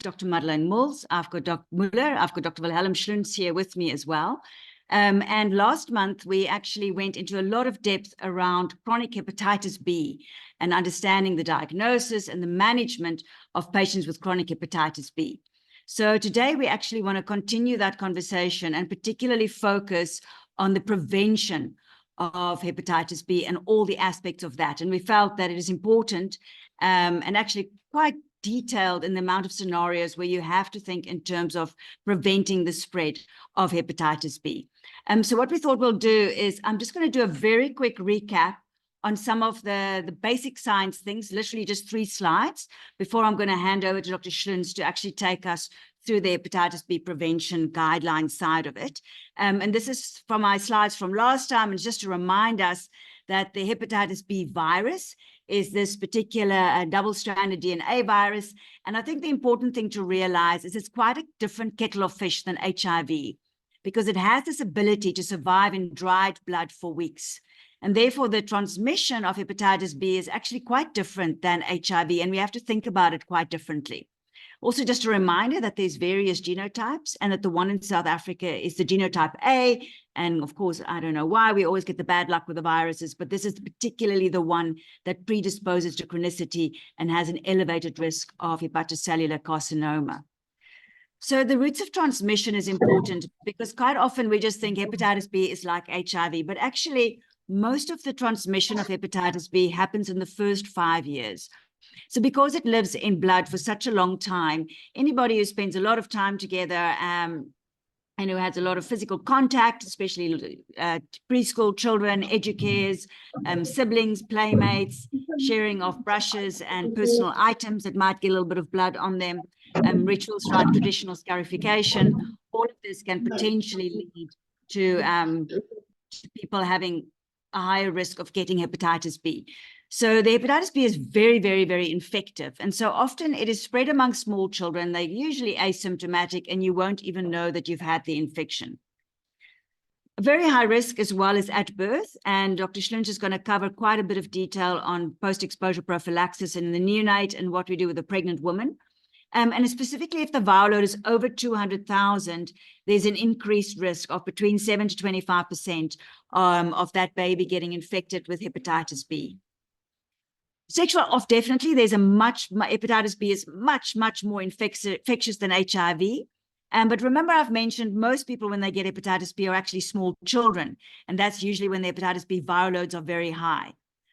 Dr. Madeleine Muller. I've got Dr. Muller. I've got Dr. Schlunz here with me as well. And last month, we actually went into a lot of depth around chronic hepatitis B and understanding the diagnosis and the management of patients with chronic hepatitis B. So today, we actually want to continue that conversation and particularly focus on the prevention of hepatitis B and all the aspects of that. And we felt that it is important and actually quite detailed in the amount of scenarios where you have to think in terms of preventing the spread of hepatitis B. So what we thought we'll do is I'm just going to do a very quick recap on some of the basic science things, literally just 3 slides, before I'm going to hand over to Dr. Schlunz to actually take us through the hepatitis B prevention guideline side of it. And this is from my slides from last time, and just to remind us that the hepatitis B virus is this particular double-stranded DNA virus. And I think the important thing to realize is it's quite a different kettle of fish than HIV, because it has this ability to survive in dried blood for weeks. And therefore, the transmission of hepatitis B is actually quite different than HIV, and we have to think about it quite differently. Also, just a reminder that there's various genotypes, and that the one in South Africa is the genotype A. And of course, I don't know why we always get the bad luck with the viruses, but this is particularly the one that predisposes to chronicity and has an elevated risk of hepatocellular carcinoma. So the routes of transmission is important because quite often we just think hepatitis B is like HIV, but actually most of the transmission of hepatitis B happens in the first 5 years. So because it lives in blood for such a long time, anybody who spends a lot of time together and who has a lot of physical contact, especially preschool children, educators, siblings, playmates, sharing of brushes and personal items that might get a little bit of blood on them, rituals like traditional scarification, all of this can potentially lead to people having a higher risk of getting hepatitis B. So the hepatitis B is very, very, very infective. And so often it is spread among small children. They're usually asymptomatic, and you won't even know that you've had the infection. A very high risk as well is at birth. And Dr. Schlunz is going to cover quite a bit of detail on post-exposure prophylaxis in the neonate and what we do with a pregnant woman. And specifically, if the viral load is over 200,000, there's an increased risk of between 7 to 25% of that baby getting infected with hepatitis B. Sexual off, definitely, hepatitis B is much, much more infectious than HIV. But remember, I've mentioned most people when they get hepatitis B are actually small children. And that's usually when the hepatitis B viral loads are very high.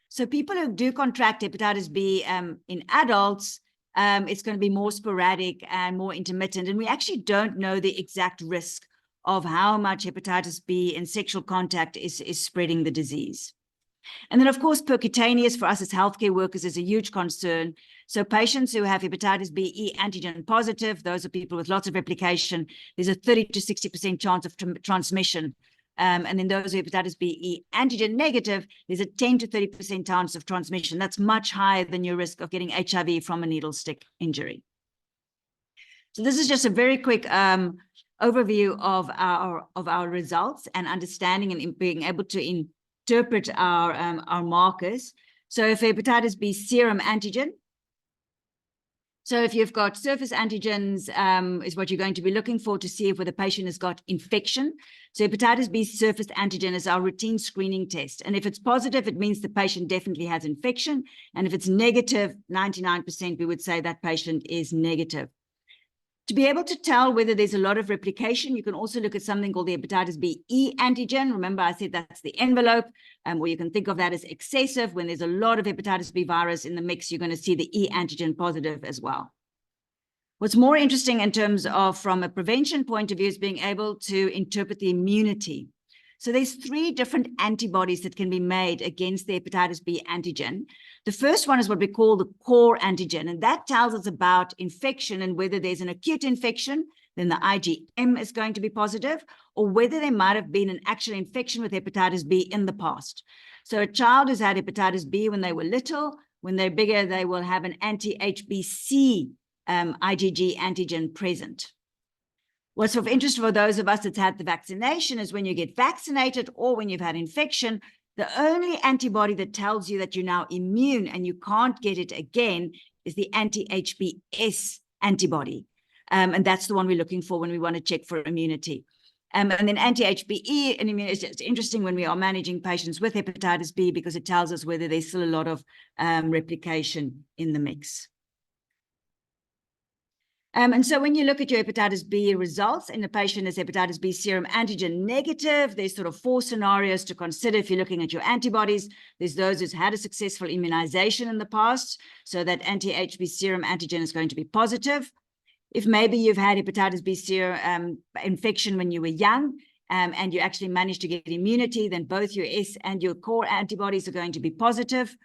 So people who do contract hepatitis B in adults, it's going to be more sporadic and more intermittent. And we actually don't know the exact risk of how much hepatitis B in sexual contact is spreading the disease. And then, of course, percutaneous for us as healthcare workers is a huge concern. So patients who have hepatitis B E antigen positive, those are people with lots of replication, there's a 30 to 60% chance of transmission. And then those who have hepatitis B E antigen negative, there's a 10 to 30% chance of transmission. That's much higher than your risk of getting HIV from a needle stick injury. So this is just a very quick overview of our results and understanding and being able to interpret our markers. So if hepatitis B serum antigen, so if you've got surface antigens is what you're going to be looking for to see if the patient has got infection. So hepatitis B surface antigen is our routine screening test. And if it's positive, it means the patient definitely has infection. And if it's negative, 99%, we would say that patient is negative. To be able to tell whether there's a lot of replication, you can also look at something called the hepatitis B E antigen. Remember, I said that's the envelope, or you can think of that as excessive. When there's a lot of hepatitis B virus in the mix, you're going to see the E antigen positive as well. What's more interesting in terms of from a prevention point of view is being able to interpret the immunity. So there's 3 different antibodies that can be made against the hepatitis B antigen. The first one is what we call the core antigen, and that tells us about infection and whether there's an acute infection, then the IgM is going to be positive, or whether there might have been an actual infection with hepatitis B in the past. So a child who's had hepatitis B when they were little, when they're bigger, they will have an anti-HBC IgG antigen present. What's of interest for those of us that's had the vaccination is when you get vaccinated or when you've had infection, the only antibody that tells you that you're now immune and you can't get it again is the anti-HBs antibody. And that's the one we're looking for when we want to check for immunity. And then anti-HBe and immunity. It's interesting when we are managing patients with hepatitis B because it tells us whether there's still a lot of replication in the mix. And so when you look at your hepatitis B results and the patient is hepatitis B serum antigen negative, there's sort of 4 scenarios to consider if you're looking at your antibodies. There's those who's had a successful immunization in the past, so that anti-HB serum antigen is going to be positive. If maybe you've had hepatitis B serum infection when you were young, and you actually managed to get immunity, then both your S and your core antibodies are going to be positive.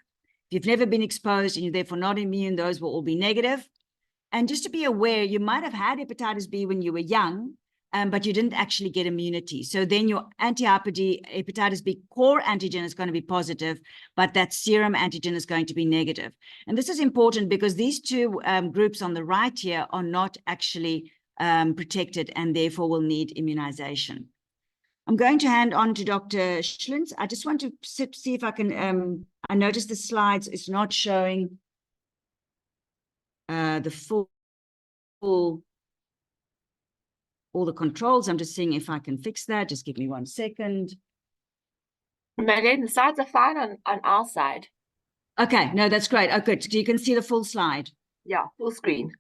If you've never been exposed and you're therefore not immune, those will all be negative. And just to be aware, you might have had hepatitis B when you were young, but you didn't actually get immunity. So then your hepatitis B core antigen is going to be positive, but that serum antigen is going to be negative. And this is important because these 2 groups on the right here are not actually protected and therefore will need immunization. I'm going to hand on to Dr. Schlunz. I just want to see if I can, I noticed the slides is not showing the full all the controls. I'm just seeing if I can fix that. Just give me 1 second. Madeleine, the slides are fine on our side. Okay, no, that's great. Oh, good. You can see the full slide. Yeah, full screen.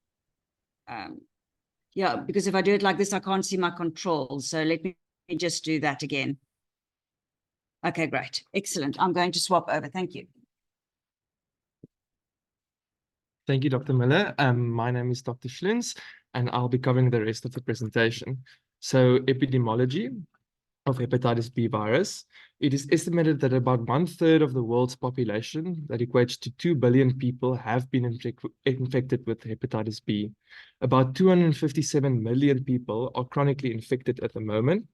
Yeah, because if I do it like this, I can't see my controls. So let me just do that again. Okay, great. Excellent. I'm going to swap over. Thank you. Thank you, Dr. Muller. My name is Dr. Schlunz, and I'll be covering the rest of the presentation. So, epidemiology of hepatitis B virus. It is estimated that about 1/3 of the world's population, that equates to 2 billion people, have been infected with hepatitis B. About 257 million people are chronically infected at the moment.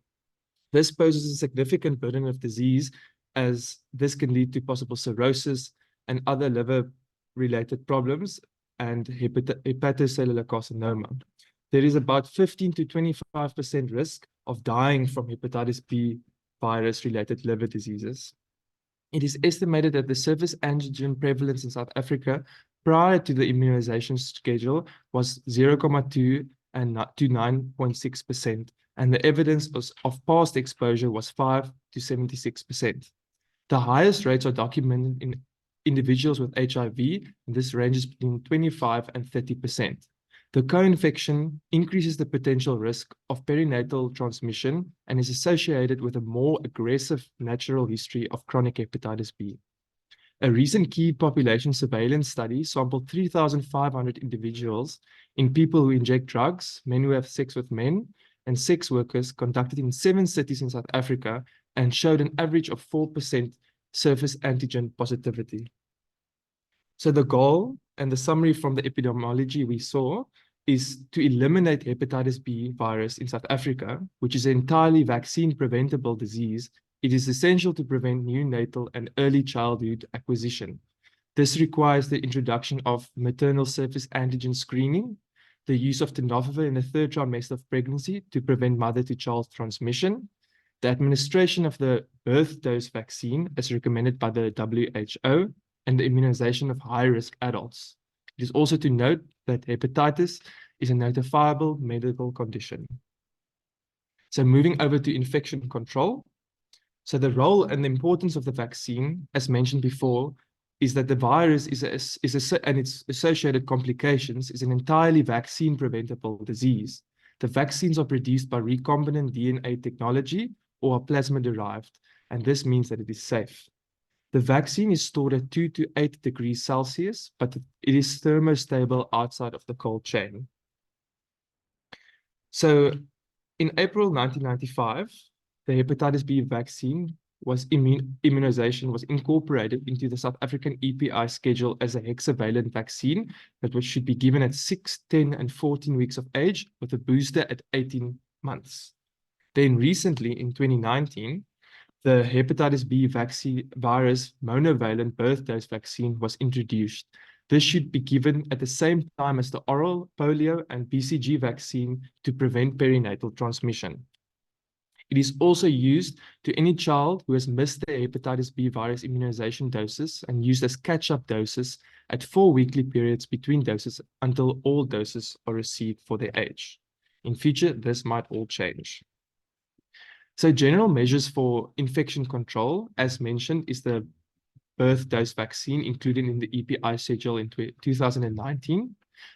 This poses a significant burden of disease, as this can lead to possible cirrhosis and other liver-related problems and hepatocellular carcinoma. There is about 15 to 25% risk of dying from hepatitis B virus-related liver diseases. It is estimated that the surface antigen prevalence in South Africa prior to the immunization schedule was 0.2 to 9.6%, and the evidence of past exposure was 5 to 76%. The highest rates are documented in individuals with HIV, and this ranges between 25 and 30%. The co-infection increases the potential risk of perinatal transmission and is associated with a more aggressive natural history of chronic hepatitis B. A recent key population surveillance study sampled 3,500 individuals in people who inject drugs, men who have sex with men, and sex workers, conducted in 7 cities in South Africa, and showed an average of 4% surface antigen positivity. So the goal and the summary from the epidemiology we saw is to eliminate hepatitis B virus in South Africa, which is an entirely vaccine-preventable disease. It is essential to prevent neonatal and early childhood acquisition. This requires the introduction of maternal surface antigen screening, the use of tenofovir in the 3rd trimester of pregnancy to prevent mother-to-child transmission, the administration of the birth dose vaccine as recommended by the WHO, and the immunization of high-risk adults. It is also to note that hepatitis is a notifiable medical condition. So moving over to infection control. So the role and the importance of the vaccine, as mentioned before, is that the virus and its associated complications is an entirely vaccine-preventable disease. The vaccines are produced by recombinant DNA technology or are plasma-derived, and this means that it is safe. The vaccine is stored at 2 to 8 degrees Celsius, but it is thermostable outside of the cold chain. So in April 1995, the hepatitis B vaccine immunization was incorporated into the South African EPI schedule as a hexavalent vaccine that should be given at 6, 10, and 14 weeks of age, with a booster at 18 months. Then recently, in 2019, the hepatitis B virus monovalent birth dose vaccine was introduced. This should be given at the same time as the oral polio and BCG vaccine to prevent perinatal transmission. It is also used to any child who has missed their hepatitis B virus immunization doses and used as catch-up doses at 4 weekly periods between doses until all doses are received for their age. In future, this might all change. So general measures for infection control, as mentioned, is the birth dose vaccine included in the EPI schedule in 2019.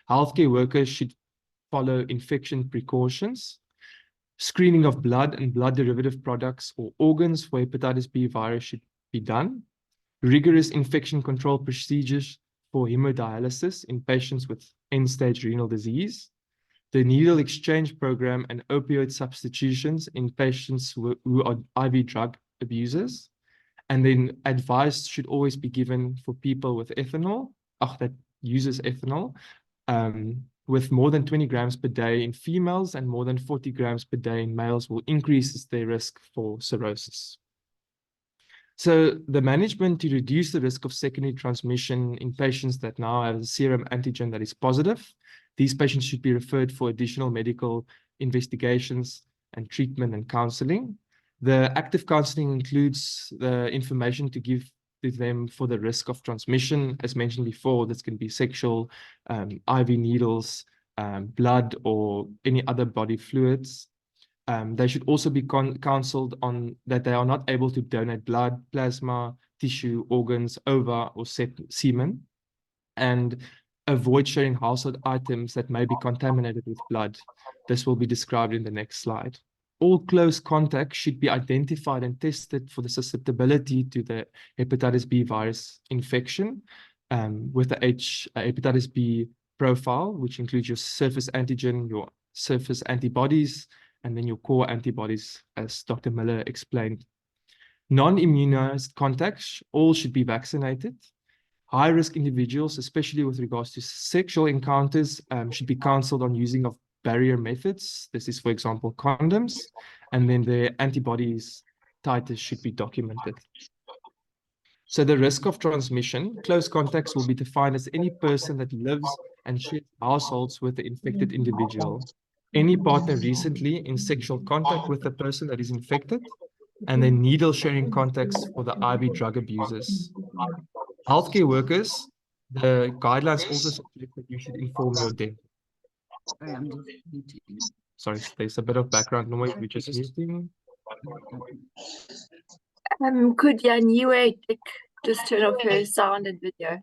Healthcare workers should follow infection precautions. Screening of blood and blood derivative products or organs for hepatitis B virus should be done. Rigorous infection control procedures for hemodialysis in patients with end-stage renal disease. The needle exchange program and opioid substitutions in patients who are IV drug abusers. And then advice should always be given for people with ethanol, that uses ethanol, with more than 20 grams per day in females and more than 40 grams per day in males will increase their risk for cirrhosis. So the management to reduce the risk of secondary transmission in patients that now have a serum antigen that is positive, these patients should be referred for additional medical investigations and treatment and counseling. The active counseling includes the information to give to them for the risk of transmission. As mentioned before, this can be sexual, IV needles, blood, or any other body fluids. They should also be counseled on that they are not able to donate blood, plasma, tissue, organs, ova, or semen, and avoid sharing household items that may be contaminated with blood. This will be described in the next slide. All close contacts should be identified and tested for the susceptibility to the hepatitis B virus infection with the hepatitis B profile, which includes your surface antigen, your surface antibodies, and then your core antibodies, as Dr. Muller explained. Non-immunized contacts, all should be vaccinated. High-risk individuals, especially with regards to sexual encounters, should be counseled on using of barrier methods. This is, for example, condoms, and then their antibodies titers should be documented. So the risk of transmission, close contacts will be defined as any person that lives and shares households with the infected individual. Any partner recently in sexual contact with the person that is infected, and then needle sharing contacts for the IV drug abusers. Healthcare workers, the guidelines also suggest that you should inform your dentist. Sorry, I'm just muting. Sorry, there's a bit of background noise. We're just muting. Could Yaniwe just turn off her sound and video?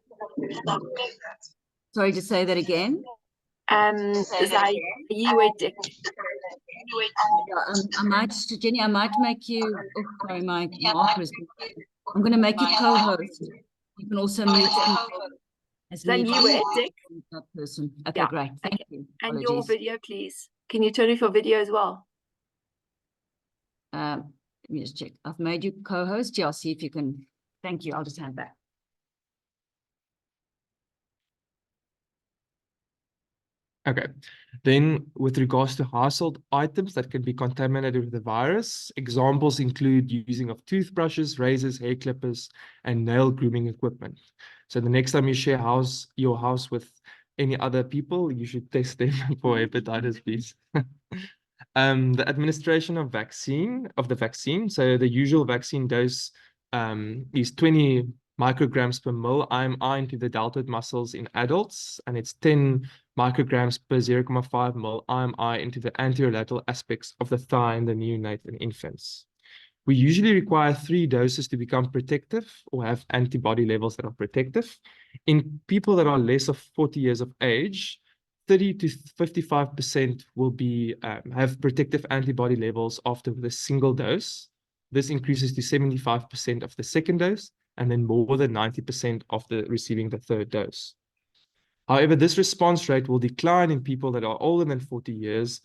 Sorry, to say that again. Yaniwe Dick. I might, Jenny, I might make you, oh, sorry, my marker is, I'm going to make you co-host. You can also mute as Yaniwe Dick. that person. Okay, Yeah. great. Thank you. And your Apologies. video, please. Can you turn off your video as well? Let me just check. I've made you co-host. Yeah, I'll see if you can. Thank you. I'll just hand back. Okay, then with regards to household items that can be contaminated with the virus, examples include using of toothbrushes, razors, hair clippers, and nail grooming equipment. So the next time you share your house with any other people, you should test them for hepatitis B. The administration of the vaccine. So the usual vaccine dose is 20 micrograms per mil IMI into the deltoid muscles in adults, and it's 10 micrograms per 0.5 mil IMI into the anterolateral aspects of the thigh in the neonate and infants. We usually require 3 doses to become protective or have antibody levels that are protective. In people that are less of 40 years of age, 30 to 55% will be have protective antibody levels after the single dose. This increases to 75% of the second dose, and then more than 90% of receiving the third dose. However, this response rate will decline in people that are older than 40 years,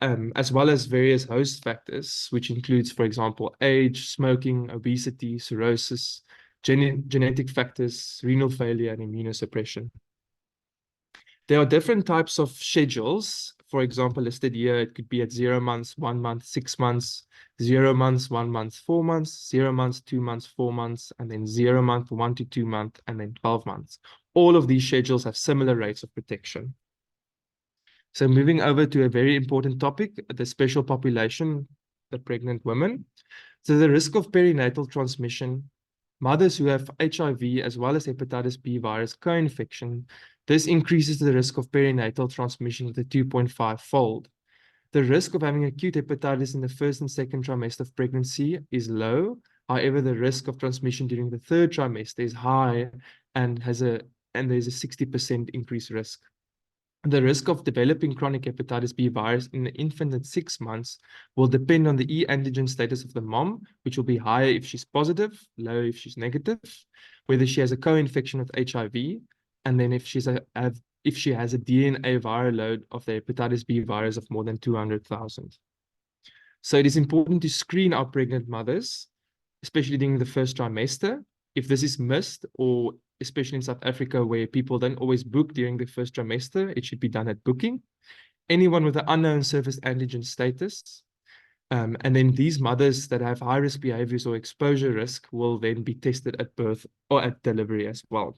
as well as various host factors, which includes, for example, age, smoking, obesity, cirrhosis, genetic factors, renal failure, and immunosuppression. There are different types of schedules. For example, listed here, it could be at 0 months, 1 month, 6 months, 0 months, 1 month, 4 months, 0 months, 2 months, 4 months, and then 0 month, 1 to 2 months, and then 12 months. All of these schedules have similar rates of protection. So moving over to a very important topic, the special population the pregnant women. So the risk of perinatal transmission, mothers who have HIV as well as hepatitis B virus co-infection, this increases the risk of perinatal transmission with a 2.5-fold. The risk of having acute hepatitis in the first and second trimester of pregnancy is low. However, the risk of transmission during the third trimester is high and there's a 60% increased risk. The risk of developing chronic hepatitis B virus in the infant at 6 months will depend on the E antigen status of the mom, which will be higher if she's positive, low if she's negative, whether she has a co-infection with HIV, and then if she has a DNA viral load of the hepatitis B virus of more than 200,000. So it is important to screen our pregnant mothers, especially during the first trimester. If this is missed, or especially in South Africa where people don't always book during the first trimester, it should be done at booking. Anyone with an unknown surface antigen status, and then these mothers that have high-risk behaviors or exposure risk will then be tested at birth or at delivery as well.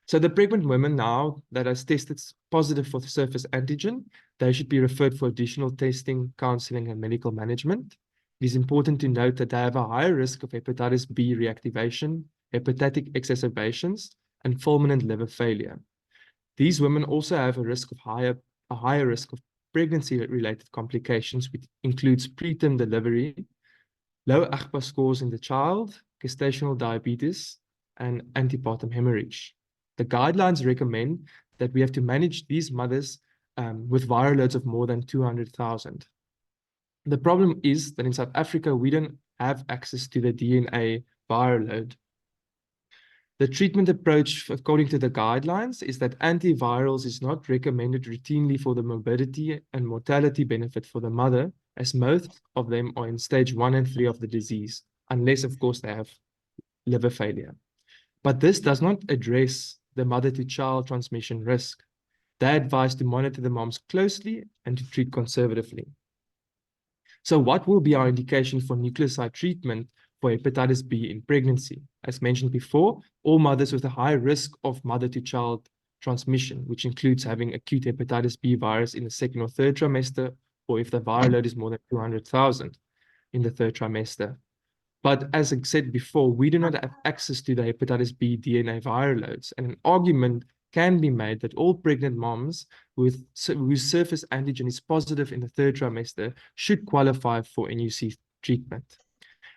So the pregnant women now that has tested positive for the surface antigen, they should be referred for additional testing, counseling, and medical management. It is important to note that they have a higher risk of hepatitis B reactivation, hepatic exacerbations, and fulminant liver failure. These women also have a higher risk of pregnancy-related complications, which includes preterm delivery, low AGPA scores in the child, gestational diabetes, and antepartum hemorrhage. The guidelines recommend that we have to manage these mothers with viral loads of more than 200,000. The problem is that in South Africa, we don't have access to the DNA viral load. The treatment approach, according to the guidelines, is that antivirals is not recommended routinely for the morbidity and mortality benefit for the mother, as most of them are in stage 1 and 3 of the disease, unless, of course, they have liver failure. But this does not address the mother-to-child transmission risk. They advise to monitor the moms closely and to treat conservatively. So what will be our indication for nucleoside treatment for hepatitis B in pregnancy? As mentioned before, all mothers with a high risk of mother-to-child transmission, which includes having acute hepatitis B virus in the second or third trimester, or if the viral load is more than 200,000 in the third trimester. But as I said before, we do not have access to the hepatitis B DNA viral loads, and an argument can be made that all pregnant moms whose surface antigen is positive in the third trimester should qualify for NUC treatment.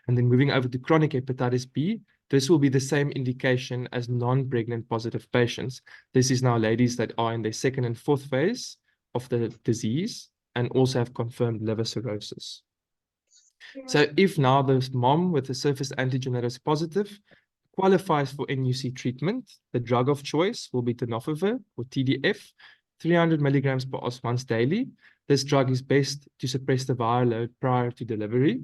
And then moving over to chronic hepatitis B, this will be the same indication as non-pregnant positive patients. This is now ladies that are in their second and fourth phase of the disease and also have confirmed liver cirrhosis. So if now the mom with the surface antigen that is positive qualifies for NUC treatment, the drug of choice will be tenofovir or TDF, 300 milligrams per os once daily. This drug is best to suppress the viral load prior to delivery.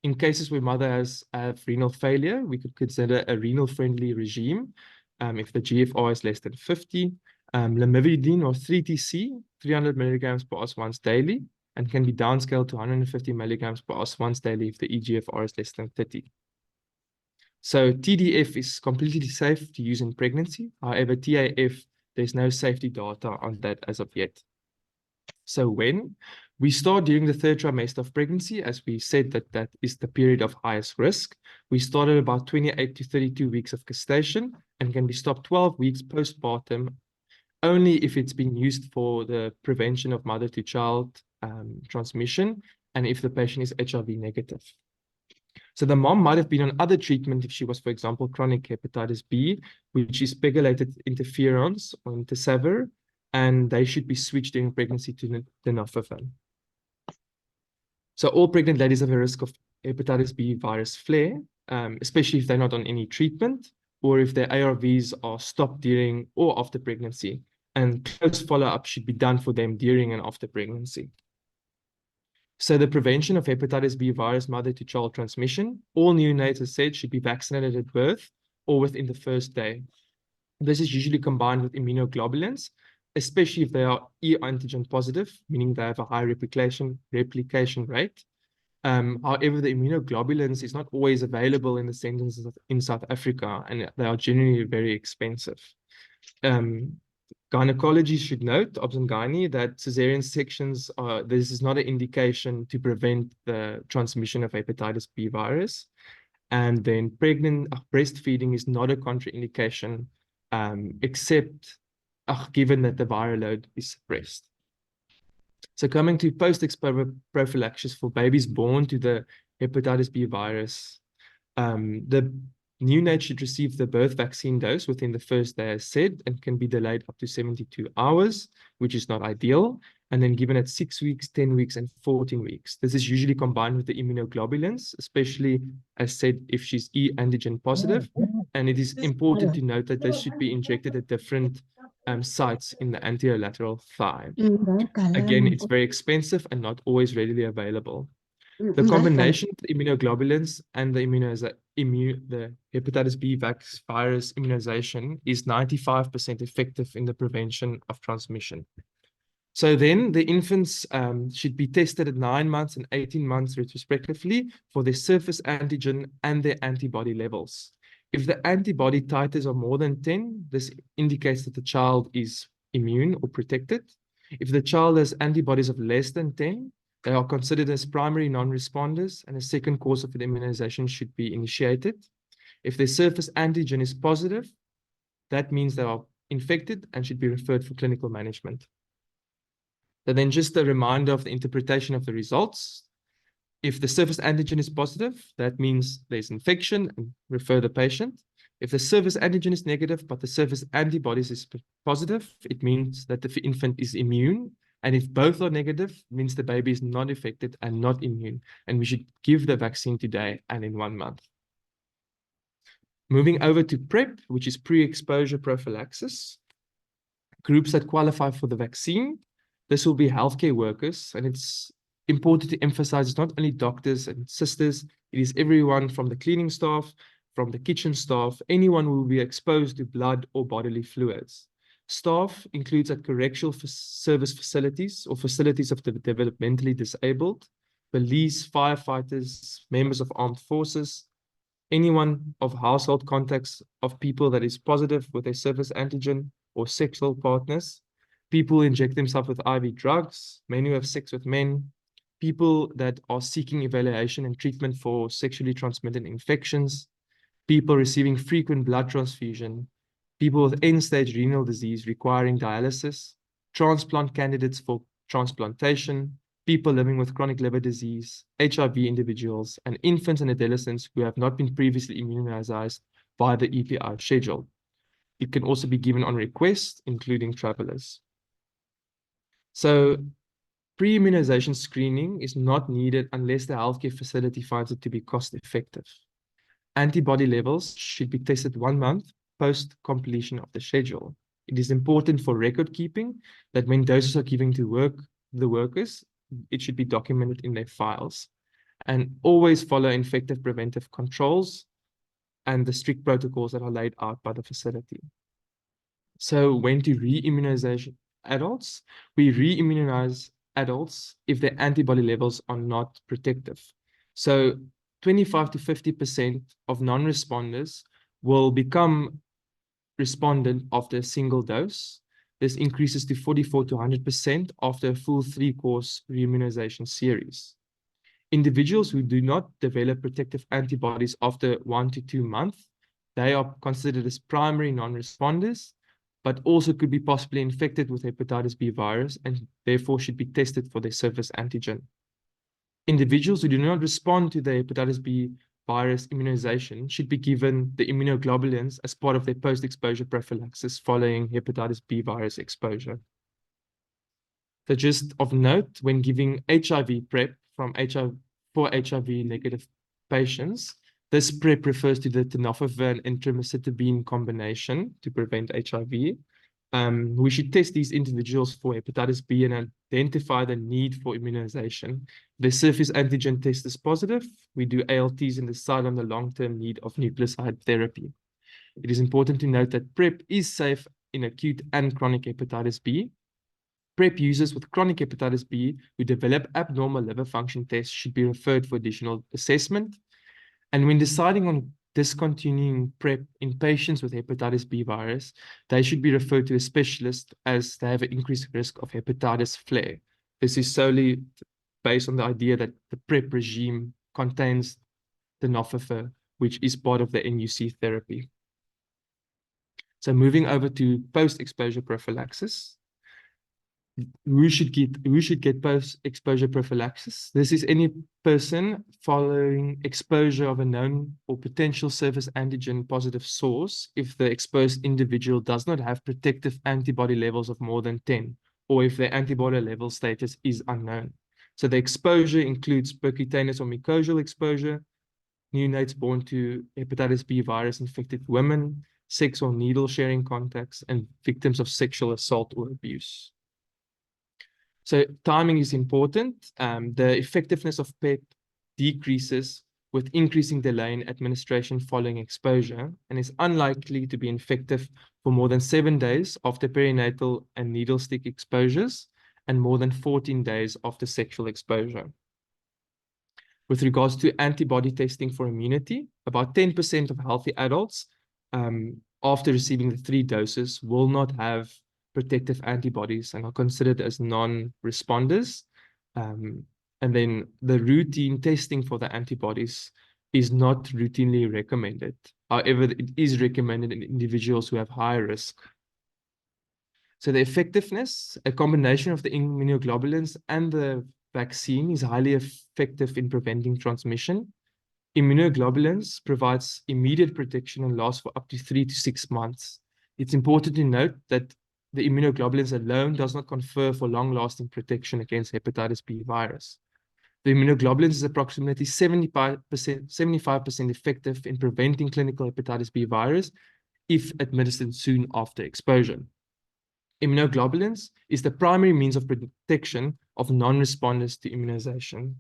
In cases where mother has renal failure, we could consider a renal-friendly regime if the GFR is less than 50. Lamivudine or 3TC, 300 milligrams per os once daily, and can be downscaled to 150 milligrams per os once daily if the eGFR is less than 30. So TDF is completely safe to use in pregnancy. However, TAF, there's no safety data on that as of yet. So when we start during the third trimester of pregnancy, as we said that is the period of highest risk, we start at about 28 to 32 weeks of gestation and can be stopped 12 weeks postpartum only if it's been used for the prevention of mother-to-child transmission and if the patient is HIV negative. So the mom might have been on other treatment if she was, for example, chronic hepatitis B, which is pegylated interferons or entecavir, and they should be switched during pregnancy to tenofovir. So all pregnant ladies have a risk of hepatitis B virus flare, especially if they're not on any treatment or if their ARVs are stopped during or after pregnancy, and close follow-up should be done for them during and after pregnancy. So the prevention of hepatitis B virus mother-to-child transmission, all neonates, as said, should be vaccinated at birth or within the first day. This is usually combined with immunoglobulins, especially if they are E antigen positive, meaning they have a high replication rate. However, the immunoglobulins is not always available in the centers in South Africa, and they are generally very expensive. Gynecology should note, obs-gynae, that cesarean sections this is not an indication to prevent the transmission of hepatitis B virus. And then breastfeeding is not a contraindication, except given that the viral load is suppressed. So coming to post-exposure prophylaxis for babies born to the hepatitis B virus, the neonate should receive the birth vaccine dose within the first day, as said, and can be delayed up to 72 hours, which is not ideal, and then given at 6 weeks, 10 weeks, and 14 weeks. This is usually combined with the immunoglobulins, especially, as said, if she's E antigen positive, and it is important to note that this should be injected at different sites in the anterolateral thigh. Again, it's very expensive and not always readily available. The combination of the immunoglobulins and the hepatitis B virus immunization is 95% effective in the prevention of transmission. So then the infants should be tested at 9 months and 18 months respectively for their surface antigen and their antibody levels. If the antibody titers are more than 10, this indicates that the child is immune or protected. If the child has antibodies of less than 10, they are considered as primary non-responders, and a second course of immunization should be initiated. If their surface antigen is positive, that means they are infected and should be referred for clinical management. So then just a reminder of the interpretation of the results. If the surface antigen is positive, that means there's infection and refer the patient. If the surface antigen is negative, but the surface antibodies is positive, it means that the infant is immune. And if both are negative, it means the baby is not affected and not immune. And we should give the vaccine today and in 1 month. Moving over to PrEP, which is pre-exposure prophylaxis. Groups that qualify for the vaccine, this will be healthcare workers. And it's important to emphasize it's not only doctors and sisters, it is everyone from the cleaning staff, from the kitchen staff, anyone who will be exposed to blood or bodily fluids. Staff includes at correctional service facilities or facilities of the developmentally disabled, police, firefighters, members of armed forces, anyone of household contacts of people that is positive with a surface antigen or sexual partners, people who inject themselves with IV drugs, men who have sex with men, people that are seeking evaluation and treatment for sexually transmitted infections, people receiving frequent blood transfusion, people with end-stage renal disease requiring dialysis, transplant candidates for transplantation, people living with chronic liver disease, HIV individuals, and infants and adolescents who have not been previously immunized by the EPI schedule. It can also be given on request, including travelers. So pre-immunization screening is not needed unless the healthcare facility finds it to be cost-effective. Antibody levels should be tested 1 month post completion of the schedule. It is important for record keeping that when doses are given to the workers, it should be documented in their files. And always follow infective preventive controls and the strict protocols that are laid out by the facility. So when to re-immunization adults, we re-immunize adults if their antibody levels are not protective. So 25 to 50% of non-responders will become respondent after a single dose. This increases to 44 to 100% after a full 3-course reimmunization series. Individuals who do not develop protective antibodies after 1 to 2 months, they are considered as primary non-responders, but also could be possibly infected with hepatitis B virus and therefore should be tested for their surface antigen. Individuals who do not respond to the hepatitis B virus immunization should be given the immunoglobulins as part of their post-exposure prophylaxis following hepatitis B virus exposure. So just of note, when giving HIV PrEP for HIV negative patients, this PrEP refers to the tenofovir and intramacetabine combination to prevent HIV. We should test these individuals for hepatitis B and identify the need for immunization. The surface antigen test is positive. We do ALTs and decide on the long-term need of nucleoside therapy. It is important to note that PrEP is safe in acute and chronic hepatitis B. PrEP users with chronic hepatitis B who develop abnormal liver function tests should be referred for additional assessment. And when deciding on discontinuing PrEP in patients with hepatitis B virus, they should be referred to a specialist as they have an increased risk of hepatitis flare. This is solely based on the idea that the PrEP regime contains tenofovir, which is part of the NUC therapy. So moving over to post-exposure prophylaxis. Who should get post-exposure prophylaxis? This is any person following exposure of a known or potential surface antigen positive source if the exposed individual does not have protective antibody levels of more than 10, or if their antibody level status is unknown. So the exposure includes percutaneous or mucosal exposure, neonates born to hepatitis B virus infected women, sex or needle sharing contacts, and victims of sexual assault or abuse. So timing is important. The effectiveness of PrEP decreases with increasing delay in administration following exposure and is unlikely to be effective for more than 7 days after perinatal and needle stick exposures and more than 14 days after sexual exposure. With regards to antibody testing for immunity, about 10% of healthy adults after receiving the 3 doses will not have protective antibodies and are considered as non-responders. And then the routine testing for the antibodies is not routinely recommended. However, it is recommended in individuals who have high risk. So the effectiveness, a combination of the immunoglobulins and the vaccine is highly effective in preventing transmission. Immunoglobulins provides immediate protection and lasts for up to 3 to 6 months. It's important to note that the immunoglobulins alone does not confer for long-lasting protection against hepatitis B virus. The immunoglobulins is approximately 75% effective in preventing clinical hepatitis B virus if administered soon after exposure. Immunoglobulins is the primary means of protection of non-responders to immunization.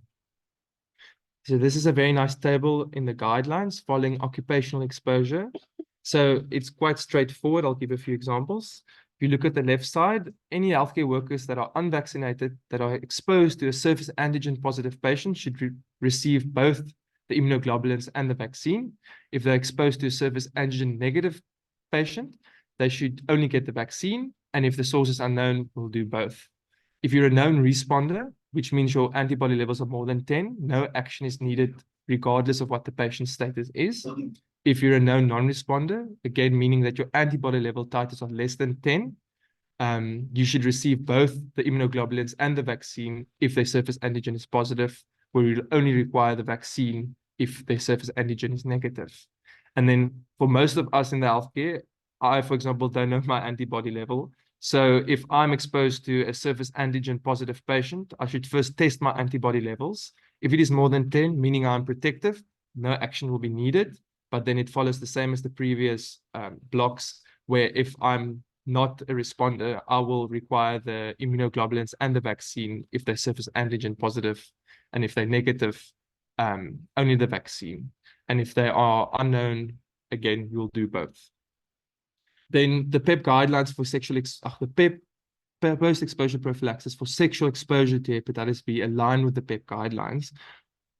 So this is a very nice table in the guidelines following occupational exposure. So it's quite straightforward. I'll give a few examples. If you look at the left side, any healthcare workers that are unvaccinated, that are exposed to a surface antigen positive patient should receive both the immunoglobulins and the vaccine. If they're exposed to a surface antigen negative patient, they should only get the vaccine. And if the source is unknown, we'll do both. If you're a known responder, which means your antibody levels are more than 10, no action is needed regardless of what the patient's status is. If you're a known non-responder, again, meaning that your antibody level titers are less than 10, you should receive both the immunoglobulins and the vaccine if their surface antigen is positive, where you'll only require the vaccine if their surface antigen is negative. And then for most of us in the healthcare, I, for example, don't know my antibody level. So if I'm exposed to a surface antigen positive patient, I should first test my antibody levels. If it is more than 10, meaning I'm protective, no action will be needed. But then it follows the same as the previous blocks, where if I'm not a responder, I will require the immunoglobulins and the vaccine if they're surface antigen positive. And if they're negative, only the vaccine. And if they are unknown, again, you'll do both. Then the PEP guidelines for post-exposure prophylaxis for sexual exposure to hepatitis B align with the PEP guidelines.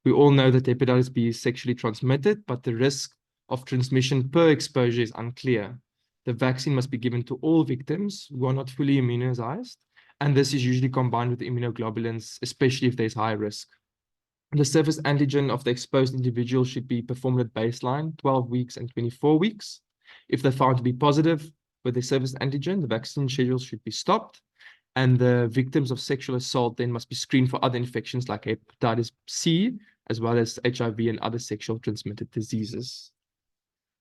We all know that hepatitis B is sexually transmitted, but the risk of transmission per exposure is unclear. The vaccine must be given to all victims who are not fully immunized, and this is usually combined with the immunoglobulins, especially if there's high risk. The surface antigen of the exposed individual should be performed at baseline, 12 weeks and 24 weeks. If they're found to be positive with the surface antigen, the vaccine schedule should be stopped, and the victims of sexual assault then must be screened for other infections like hepatitis C, as well as HIV and other sexual transmitted diseases.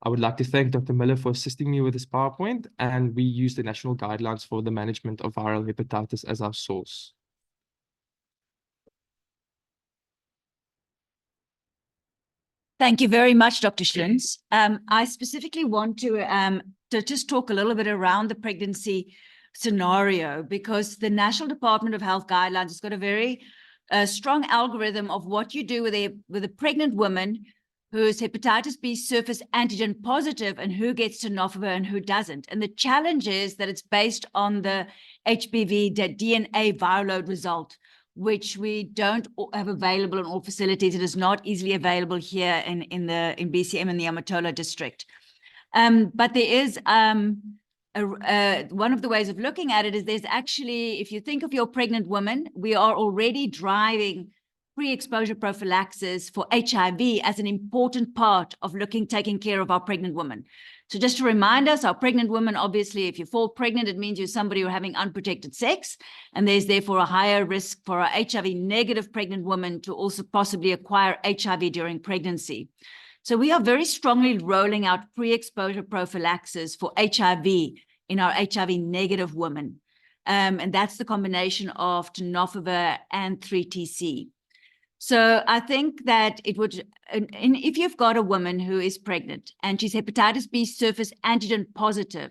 I would like to thank Dr. Muller for assisting me with this PowerPoint, and we use the national guidelines for the management of viral hepatitis as our source. Thank you very much, Dr. Schlunz. I specifically want to just talk a little bit around the pregnancy scenario, because the National Department of Health guidelines has got a very strong algorithm of what you do with a pregnant woman who's hepatitis B surface antigen positive and who gets tenofovir and who doesn't. And the challenge is that it's based on the HBV DNA viral load result, which we don't have available in all facilities. It is not easily available here in BCM in the Amatola district. But there is one of the ways of looking at it is there's actually, if you think of your pregnant woman, we are already driving pre-exposure prophylaxis for HIV as an important part of taking care of our pregnant women. So just to remind us, our pregnant women, obviously, if you fall pregnant, it means you're somebody who's having unprotected sex, and there's therefore a higher risk for a HIV-negative pregnant woman to also possibly acquire HIV during pregnancy. So we are very strongly rolling out pre-exposure prophylaxis for HIV in our HIV-negative women. And that's the combination of tenofovir and 3TC. So I think that it would, if you've got a woman who is pregnant and she's hepatitis B surface antigen positive,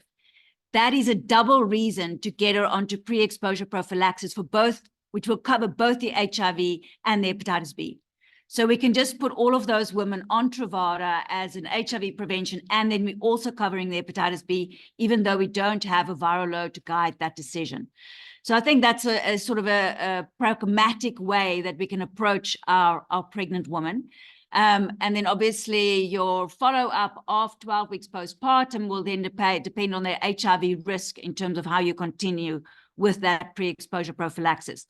that is a double reason to get her onto pre-exposure prophylaxis for both, which will cover both the HIV and the hepatitis B. So we can just put all of those women on Truvada as an HIV prevention, and then we're also covering the hepatitis B, even though we don't have a viral load to guide that decision. So I think that's a sort of a pragmatic way that we can approach our pregnant woman. And then obviously your follow-up of 12 weeks postpartum will then depend on their HIV risk in terms of how you continue with that pre-exposure prophylaxis.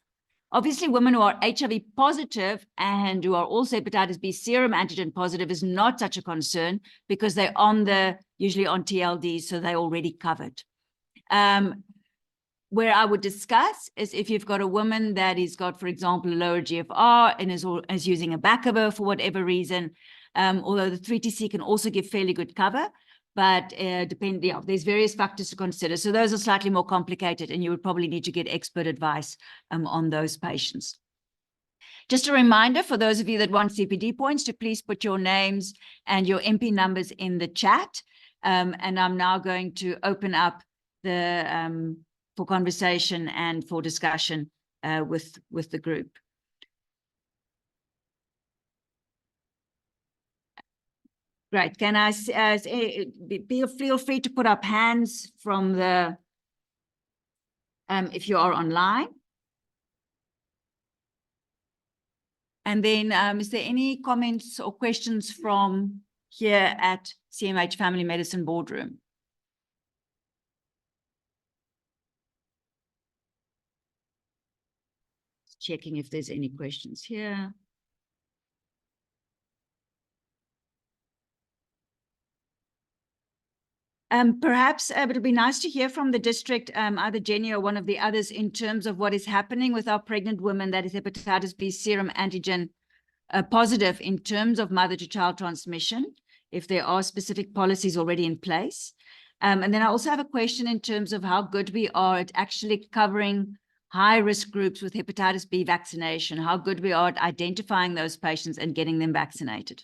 Obviously, women who are HIV positive and who are also hepatitis B serum antigen positive is not such a concern because they're usually on TLD, so they're already covered. Where I would discuss is if you've got a woman that has got, for example, a lower GFR and is using a Bacaba for whatever reason, although the 3TC can also give fairly good cover, but there's various factors to consider. So those are slightly more complicated, and you would probably need to get expert advice on those patients. Just a reminder for those of you that want CPD points to please put your names and your MP numbers in the chat. And I'm now going to open up for conversation and for discussion with the group. Great. Can I feel free to put up hands from the if you are online. And then is there any comments or questions from here at CMH Family Medicine Boardroom? Checking if there's any questions here. Perhaps it would be nice to hear from the district, either Jenny or one of the others, in terms of what is happening with our pregnant women that is hepatitis B serum antigen positive in terms of mother-to-child transmission, if there are specific policies already in place. And then I also have a question in terms of how good we are at actually covering high-risk groups with hepatitis B vaccination, how good we are at identifying those patients and getting them vaccinated.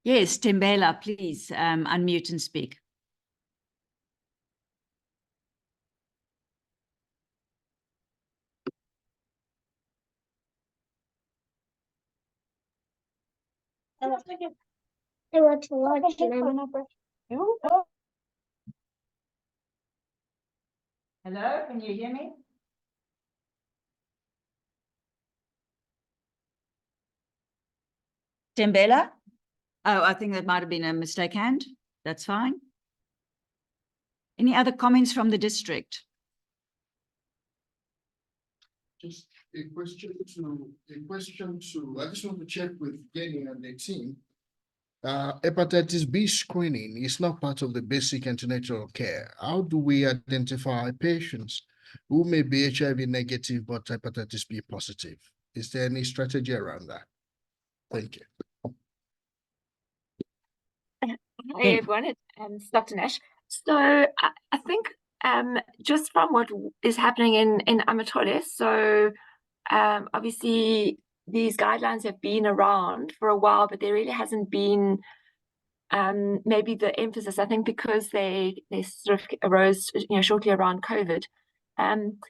Yes, Tembela, please unmute and speak. Hello, Can you hear me? Tembela? Oh, I think that might have been a mistake hand. That's fine. Any other comments from the district? Just a question to, I just want to check with Jenny and the team. Hepatitis B screening is not part of the basic antenatal care. How do we identify patients who may be HIV negative but hepatitis B positive? Is there any strategy around that? Thank you. Hi everyone, it's Dr. Nash. So I think just from what is happening in Amatola, so obviously these guidelines have been around for a while, but there really hasn't been maybe the emphasis, I think, because they sort of arose shortly around COVID.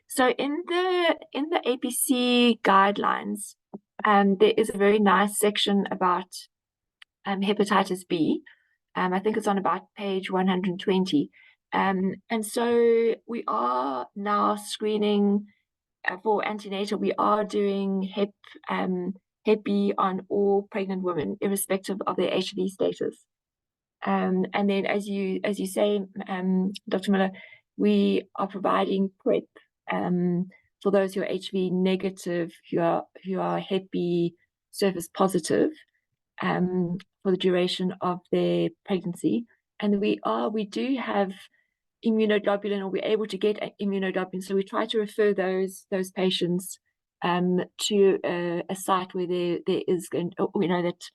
So in the APC guidelines, there is a very nice section about hepatitis B. I think it's on about page 120. And so we are now screening for antenatal. We are doing Hep B on all pregnant women, irrespective of their HIV status. And then, as you say, Dr. Muller, we are providing PrEP for those who are HIV negative, who are Hep B surface positive, for the duration of their pregnancy. And we do have immunoglobulin, or we're able to get immunoglobulin. So we try to refer those patients to a site where there is, we know that,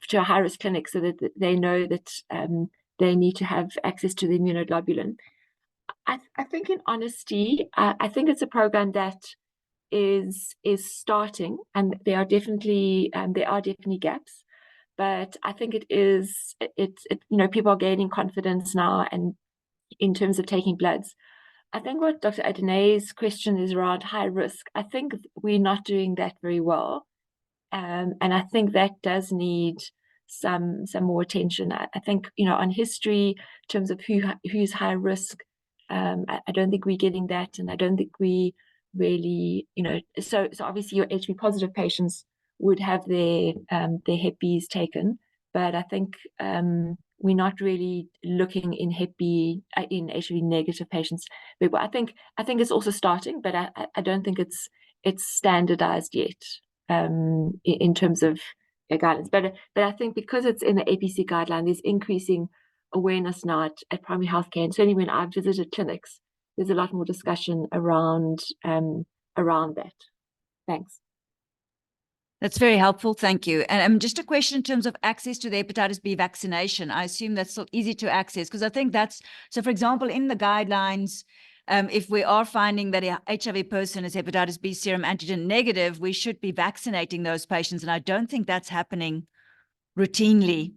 to a high-risk clinic, so that they know that they need to have access to the immunoglobulin. I think, in honesty, I think it's a program that is starting, and there are definitely gaps, but I think it's people are gaining confidence now, and in terms of taking bloods. I think what Dr. Adene's question is around high risk. I think we're not doing that very well. And I think that does need some more attention. I think, on history, in terms of who's high risk, I don't think we're getting that, and I don't think we really, so obviously your HIV positive patients would have their Hep Bs taken, but I think we're not really looking in Hep B in HIV negative patients. But I think it's also starting, but I don't think it's standardized yet in terms of guidance. But I think because it's in the APC guideline, there's increasing awareness now at primary healthcare, and certainly when I've visited clinics, there's a lot more discussion around that. Thanks. That's very helpful. Thank you. And just a question in terms of access to the hepatitis B vaccination. I assume that's still easy to access, because I think that's, so for example, in the guidelines, if we are finding that a HIV person is hepatitis B serum antigen negative, we should be vaccinating those patients. And I don't think that's happening routinely.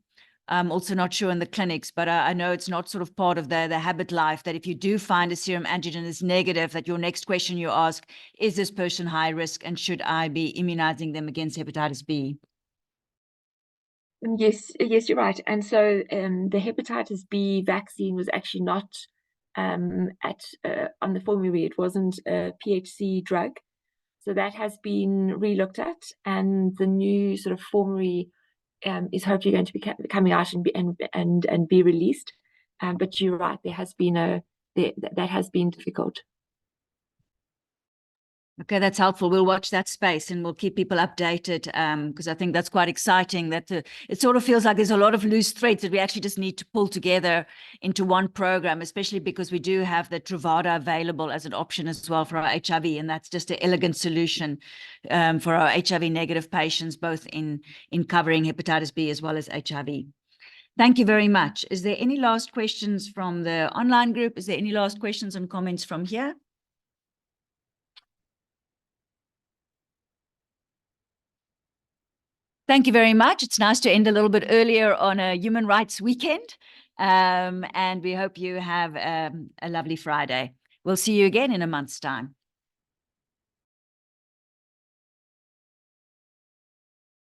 I'm also not sure in the clinics, but I know it's not sort of part of the habit life that if you do find a serum antigen is negative, that your next question you ask, is this person high risk, and should I be immunizing them against hepatitis B? Yes, you're right. And so the hepatitis B vaccine was actually not on the formulary. It wasn't a PHC drug. So that has been relooked at, and the new sort of formulary is hopefully going to be coming out and be released. But you're right, that has been difficult. Okay, that's helpful. We'll watch that space and we'll keep people updated, because I think that's quite exciting, that it sort of feels like there's a lot of loose threads that we actually just need to pull together into one program, especially because we do have the Truvada available as an option as well for our HIV, and that's just an elegant solution for our HIV negative patients, both in covering hepatitis B as well as HIV. Thank you very much. Is there any last questions from the online group? Is there any last questions and comments from here? Thank you very much. It's nice to end a little bit earlier on a Human Rights Weekend, and we hope you have a lovely Friday. We'll see you again in a month's time.